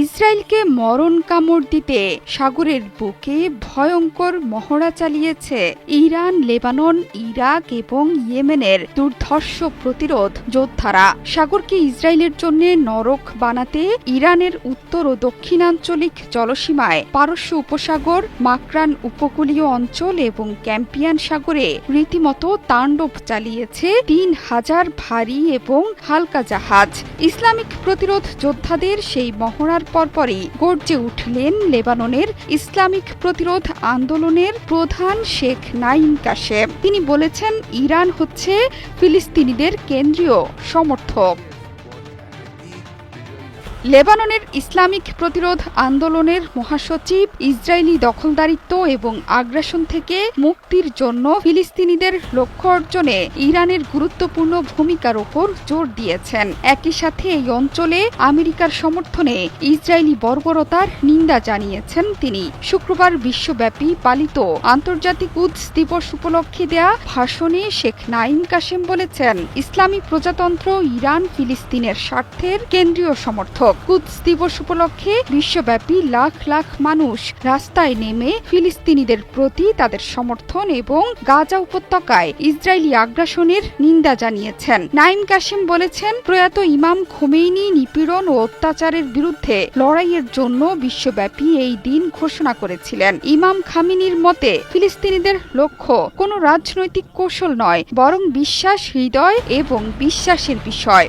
ইসরায়েলকে মরণ কামড় দিতে সাগরের বুকে ভয়ঙ্কর মহড়া চালিয়েছে ইরান, লেবানন, ইরাক এবং ইয়েমেনের দুর্ধর্ষ প্রতিরোধ যোদ্ধারা। সাগরকে ইসরায়েলের জন্য নরক বানাতে ইরানের উত্তর ও দক্ষিণাঞ্চলিক জলসীমায় পারস্য উপসাগর, মাকরান উপকূলীয় অঞ্চল এবং ক্যাম্পিয়ান সাগরে রীতিমতো তাণ্ডব চালিয়েছে ৩,০০০ ভারী এবং হালকা জাহাজ। ইসলামিক প্রতিরোধ যোদ্ধাদের সেই মহড়ার পরপরই গর্জে উঠলেন লেবাননের ইসলামিক প্রতিরোধ আন্দোলনের প্রধান শেখ নাঈম কাশেম। তিনি বলেছেন, ইরান হচ্ছে ফিলিস্তিনিদের কেন্দ্রীয় সমর্থক। লেবাননের ইসলামিক প্রতিরোধ আন্দোলনের মহাসচিব ইসরায়েলি দখলদারিত্ব এবং আগ্রাসন থেকে মুক্তির জন্য ফিলিস্তিনিদের লক্ষ্য অর্জনে ইরানের গুরুত্বপূর্ণ ভূমিকার ওপর জোর দিয়েছেন। একই সাথে এই অঞ্চলে আমেরিকার সমর্থনে ইসরায়েলি বর্বরতার নিন্দা জানিয়েছেন তিনি। শুক্রবার বিশ্বব্যাপী পালিত আন্তর্জাতিক কুদস দিবস উপলক্ষে দেয়া ভাষণে শেখ নাঈম কাশেম বলেছেন, ইসলামী প্রজাতন্ত্র ইরান ফিলিস্তিনের স্বার্থের কেন্দ্রীয় সমর্থক। কুদস দিবস উপলক্ষে বিশ্বব্যাপী লাখ লাখ মানুষ রাস্তায় নেমে ফিলিস্তিনিদের প্রতি তাদের সমর্থন এবং গাজা উপত্যকায় ইসরায়েলি আগ্রাসনের নিন্দা জানিয়েছেন। নাঈম কাশেম বলেছেন, প্রয়াত ইমাম খোমেনি নিপীড়ন ও অত্যাচারের বিরুদ্ধে লড়াইয়ের জন্য বিশ্বব্যাপী এই দিন ঘোষণা করেছিলেন। ইমাম খামেনির মতে, ফিলিস্তিনিদের লক্ষ্য কোনো রাজনৈতিক কৌশল নয়, বরং বিশ্বাস, হৃদয় এবং বিশ্বাসের বিষয়।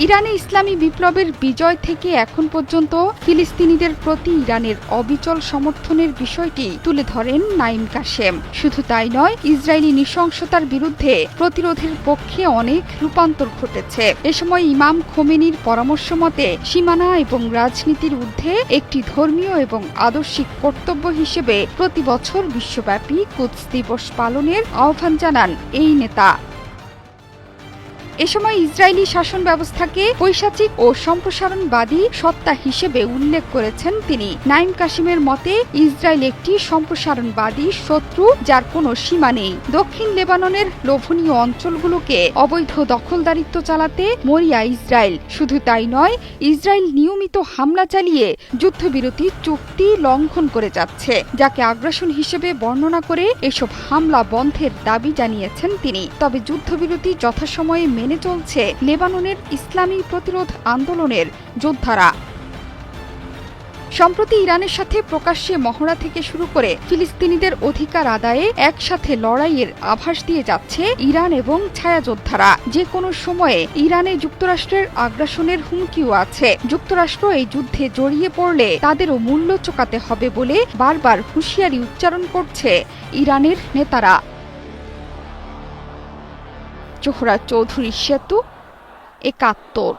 ইরানে ইসলামী বিপ্লবের বিজয় থেকে এখন পর্যন্ত ফিলিস্তিনিদের প্রতি ইরানের অবিচল সমর্থনের বিষয়টি তুলে ধরেন নাঈম কাশেম। শুধু তাই নয়, ইসরায়েলি নৃশংসতার বিরুদ্ধে প্রতিরোধের পক্ষে অনেক রূপান্তর ঘটেছে। এ সময় ইমাম খোমেনির পরামর্শ মতে সীমানা এবং রাজনীতির ঊর্ধ্বে একটি ধর্মীয় এবং আদর্শিক কর্তব্য হিসেবে প্রতি বছর বিশ্বব্যাপী কুদস দিবস পালনের আহ্বান জানান এই নেতা। এ সময় ইসরায়েলি শাসন ব্যবস্থাকে পৈশাচিক ও সম্প্রসারণবাদী সত্তা হিসেবে উল্লেখ করেছেন তিনি। নাঈম কাশেমের মতে, ইসরায়েল একটি সম্প্রসারণবাদী শত্রু যার কোনো সীমা নেই। দক্ষিণ লেবাননের লোভনীয় অঞ্চলগুলোকে অবৈধ দখলদারিত্ব চালাতে মরিয়া ইসরায়েল। শুধু তাই নয়, ইসরায়েল নিয়মিত হামলা চালিয়ে যুদ্ধবিরতি চুক্তি লঙ্ঘন করে যাচ্ছে, যাকে আগ্রাসন হিসেবে বর্ণনা করে এসব হামলা বন্ধের দাবি জানিয়েছেন তিনি। তবে যুদ্ধবিরতি যথাসময়ে মেনে চলছে লেবাননের ইসলামী প্রতিরোধ আন্দোলনের যোদ্ধারা। সম্প্রতি ইরানের সাথে প্রকাশ্যে মহড়া থেকে শুরু করে ফিলিস্তিনিদের অধিকার আদায়ে একসাথে লড়াইয়ের আভাস দিয়ে যাচ্ছে ইরান এবং ছায়াযোদ্ধারা। যে কোনো সময়ে ইরানে যুক্তরাষ্ট্রের আগ্রাসনের হুমকিও আছে। যুক্তরাষ্ট্র এই যুদ্ধে জড়িয়ে পড়লে তাদেরও মূল্য চোকাতে হবে বলে বারবার হুঁশিয়ারি উচ্চারণ করছে ইরানের নেতারা। জোহরা চৌধুরী সেতু, ৭১।